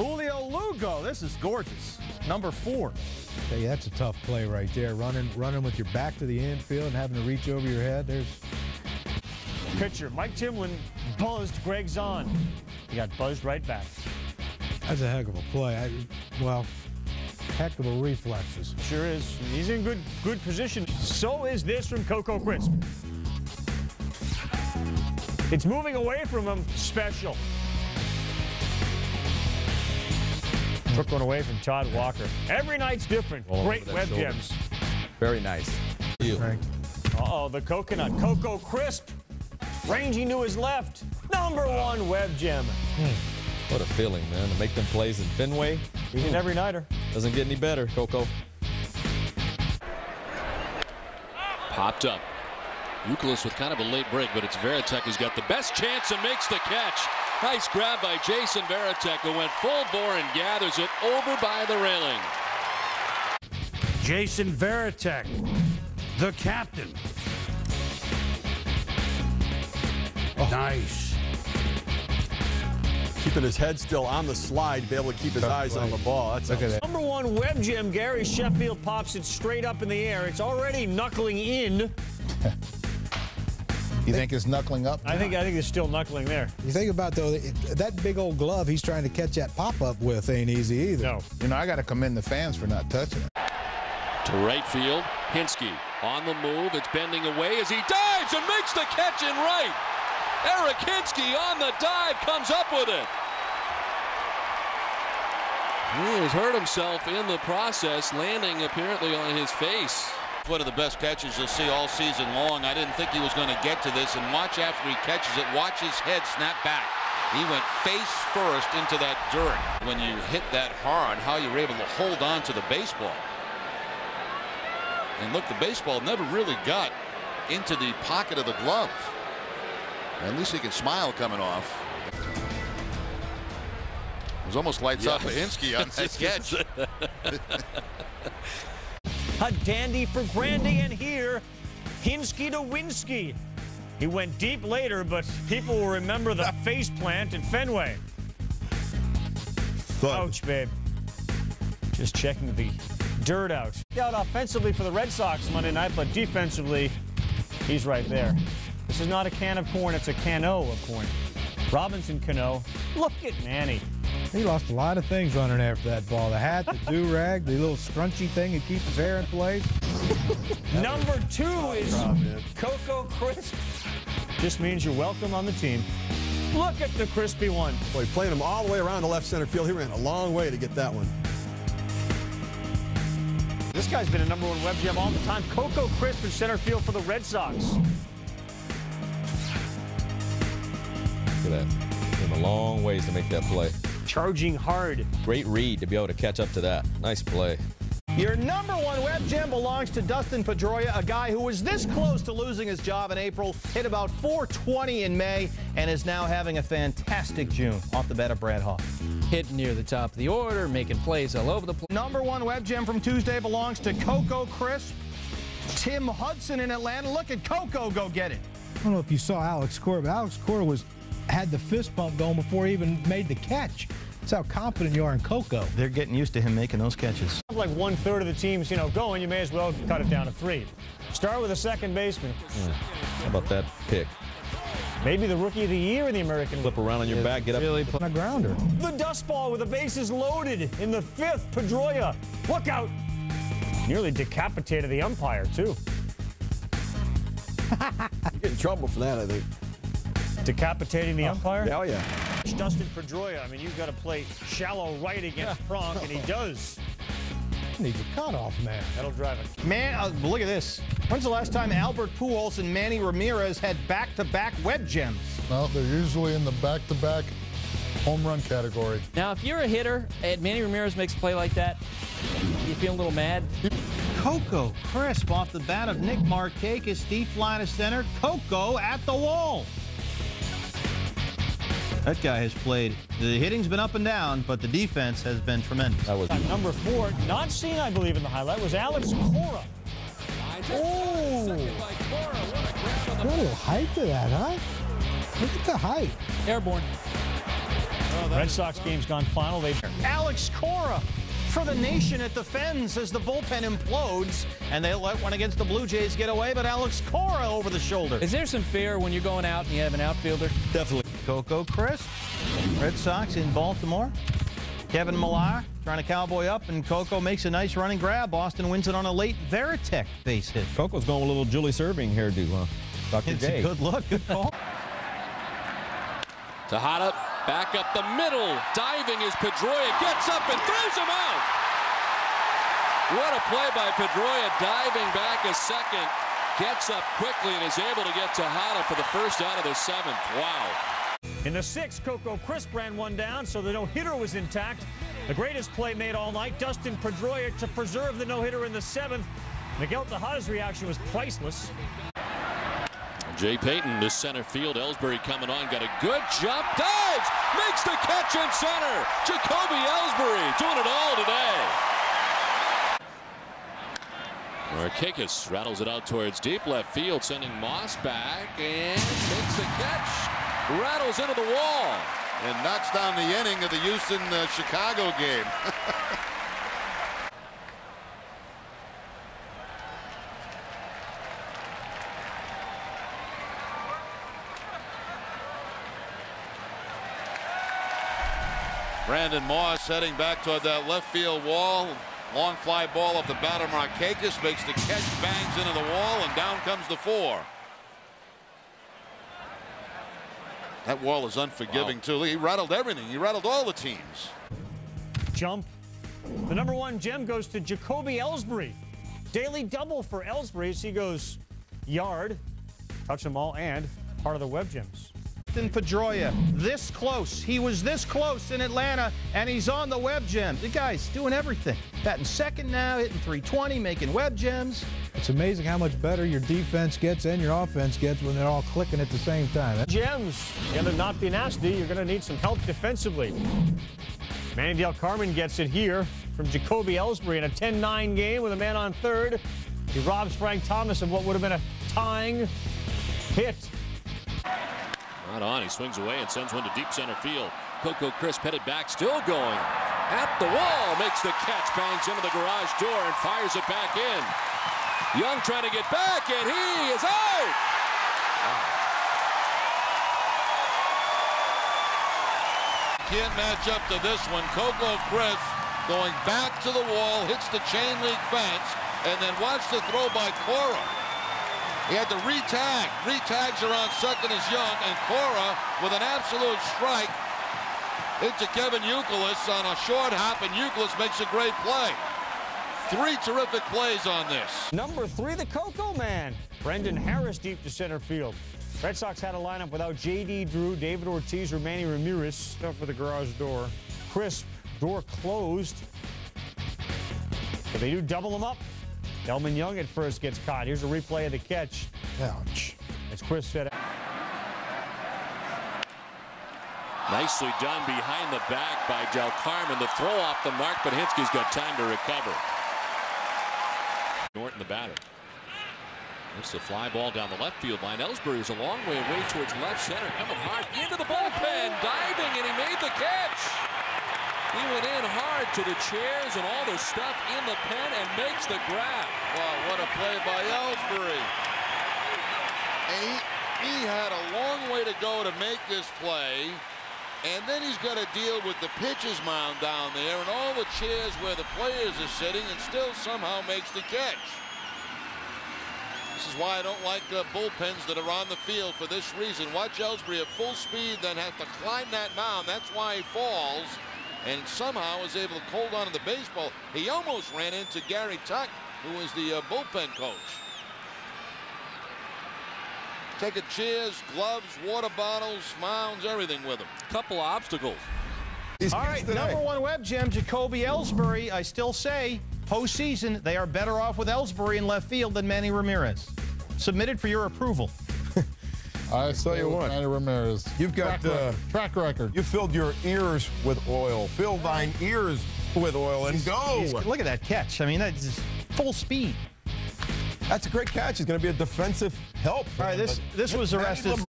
Julio Lugo, this is gorgeous. Number 4. Hey, that's a tough play right there. Running with your back to the infield and having to reach over your head. There's Pitcher Mike Timlin buzzed Greg Zahn. He got buzzed right back. that's a heck of a play. Well, heck of a reflexes. Sure is. He's in good position. So is this from Coco Crisp. It's moving away from him. Special. Took one away from Todd Walker. Every night's different. Great web gems. Very nice. Uh-oh, the coconut. Coco Crisp. Ranging to his left. Number 1 web gem. What a feeling, man, to make them plays in Fenway. He's an every-nighter. Doesn't get any better, Coco. Popped up. Euclid with kind of a late break, but it's Varitek who's got the best chance and makes the catch. Nice grab by Jason Varitek, who went full bore and gathers it over by the railing. Jason Varitek, the captain. Nice. Keeping his head still on the slide, be able to keep his eyes on the ball. That's Look at that. Number 1 web gem, Gary Sheffield pops it straight up in the air. It's already knuckling in. You think it's knuckling up? I think it's still knuckling there. You think about, though, that big old glove he's trying to catch that pop-up with ain't easy either. No. You know, I got to commend the fans for not touching it. To right field, Hinsky on the move. It's bending away as he dives and makes the catch in right. Eric Hinsky on the dive comes up with it. He has hurt himself in the process, landing apparently on his face. One of the best catches you'll see all season long. I didn't think he was going to get to this, and watch after he catches it, watch his head snap back. He went face first into that dirt. When you hit that hard, how you were able to hold on to the baseball. And look, the baseball never really got into the pocket of the glove. At least he can smile coming off. It was almost lights off of Hinsky on this catch. A dandy for Grandy, and here, Hinsky to Winsky. He went deep later, but people will remember the face plant at Fenway. Ouch, babe. Just checking the dirt out. Out offensively for the Red Sox Monday night, but defensively, he's right there. This is not a can of corn, it's a cano of corn. Robinson Cano. Look at Manny. He lost a lot of things running after that ball. The hat, the do-rag, the little scrunchy thing that keeps his hair in place. Number 2 is Coco Crisp. Just means you're welcome on the team. Look at the crispy one. Boy, playing him all the way around the left center field. He ran a long way to get that one. This guy's been a number 1 web gem all the time. Coco Crisp in center field for the Red Sox. Look at that. Came a long ways to make that play. Charging hard. Great read to be able to catch up to that. Nice play. Your number 1 web gem belongs to Dustin Pedroia, a guy who was this close to losing his job in April, hit about .420 in May, and is now having a fantastic June off the bat of Brad Hawk. Hitting near the top of the order, making plays all over the place. Number 1 web gem from Tuesday belongs to Coco Crisp. Tim Hudson in Atlanta. Look at Coco go get it. I don't know if you saw Alex Cora, but Alex Cora had the fist pump going before he even made the catch. That's how confident you are in Coco. They're getting used to him making those catches. Like 1/3 of the team's, going, you may as well cut it down to 3. Start with a second baseman. How about that pick? Maybe the Rookie of the Year in the American Flip around on your back, get up. Really put a grounder. The dust ball with the bases loaded in the 5th. Pedroia, look out. Nearly decapitated the umpire, too. You get in trouble for that, I think. Decapitating the umpire? Hell yeah. Dustin Pedroia, I mean, you've got to play shallow right against Pronk, and he does. Needs a cutoff, man. That'll drive it. Man, look at this. When's the last time Albert Pujols and Manny Ramirez had back-to-back web gems? Well, they're usually in the back-to-back home run category. Now, if you're a hitter and Manny Ramirez makes a play like that, you feel a little mad? Coco Crisp off the bat of Nick Markakis, deep line of center. Coco at the wall. That guy has played. The hitting's been up and down, but the defense has been tremendous. That was Number 4, not seen, I believe, in the highlight, was Alex Cora. Oh! Got a little height to that, huh? Look at the height. Airborne. Red Sox game's gone final. Alex Cora for the nation at the Fens as the bullpen implodes, and they let one against the Blue Jays get away, but Alex Cora over the shoulder. Is there some fear when you're going out and you have an outfielder? Definitely. Coco Crisp, Red Sox in Baltimore. Kevin Millar trying to cowboy up, and Coco makes a nice running grab. Boston wins it on a late Veritek base hit. Coco's going with a little Julie Serving hairdo, huh? Dr. It's J. a good look. Good call. Tejada back up the middle. Diving as Pedroia gets up and throws him out. What a play by Pedroia, diving back a second. Gets up quickly and is able to get Tejada for the first out of the 7th. Wow. In the 6th, Coco Crisp ran one down, so the no-hitter was intact. The greatest play made all night, Dustin Pedroia to preserve the no-hitter in the 7th. Miguel Tejada's reaction was priceless. Jay Payton to center field. Ellsbury coming on, got a good jump, dives, makes the catch in center. Jacoby Ellsbury doing it all today. Markakis rattles it out towards deep left field, sending Moss back and makes the catch. Rattles into the wall. And knocks down the inning of the Houston-Chicago game. Brandon Moss heading back toward that left field wall. Long fly ball off the bat of Markakis, makes the catch, bangs into the wall, and down comes the 4. That wall is unforgiving, too. He rattled everything. He rattled all the teams. Jump. The #1 gem goes to Jacoby Ellsbury. Daily double for Ellsbury as he goes yard, touch them all, and part of the web gems. Pedroia, this close. He was this close in Atlanta, and he's on the web gems. The guy's doing everything. Batting second now, hitting .320, making web gems. It's amazing how much better your defense gets and your offense gets when they're all clicking at the same time. Gems, you gotta not be nasty. You're gonna need some help defensively. Manny Del Carmen gets it here from Jacoby Ellsbury in a 10-9 game with a man on third. He robs Frank Thomas of what would have been a tying hit. Not on. He swings away and sends one to deep center field. Coco Crisp headed back, still going. At the wall, makes the catch, bangs into the garage door and fires it back in. Young trying to get back, and he is out! Can't match up to this one. Coco Crisp going back to the wall, hits the chain link fence, and then watch the throw by Cora. He had to re-tag. Re-tags around second as Young, and Cora with an absolute strike into Kevin Youkilis on a short hop, and Youkilis makes a great play. 3 terrific plays on this. #3, the Coco Man. Brendan Harris deep to center field. Red Sox had a lineup without J.D. Drew, David Ortiz, or Manny Ramirez. Stuff for the garage door. Crisp, door closed. If they do double him up, Delman Young at first gets caught. Here's a replay of the catch. Ouch. As Chris said. Nicely done behind the back by Del Carmen. The throw off the mark, but Hinsky's got time to recover. Norton, the batter. It's the fly ball down the left field line. Ellsbury is a long way away towards left center. Coming hard into the bullpen. Diving, and he made the catch. He went in hard to the chairs and all the stuff in the pen and makes the grab. Wow, what a play by Ellsbury. And he had a long way to go to make this play. And then he's got to deal with the pitcher's mound down there and all the chairs where the players are sitting, and still somehow makes the catch. This is why I don't like bullpens that are on the field for this reason. Watch Ellsbury at full speed, then have to climb that mound. That's why he falls, and somehow is able to hold on to the baseball. He almost ran into Gary Tuck, who was the bullpen coach. Taking chairs, gloves, water bottles, mounds, everything with him. Couple of obstacles. All right, #1 web gem, Jacoby Ellsbury. I still say, postseason, they are better off with Ellsbury in left field than Manny Ramirez. Submitted for your approval. I tell you what, Manny Ramirez. You've got track record. You filled your ears with oil. Fill thine ears with oil and go. Look at that catch. I mean, that's just full speed. That's a great catch. He's going to be a defensive help. All right, this was arrested.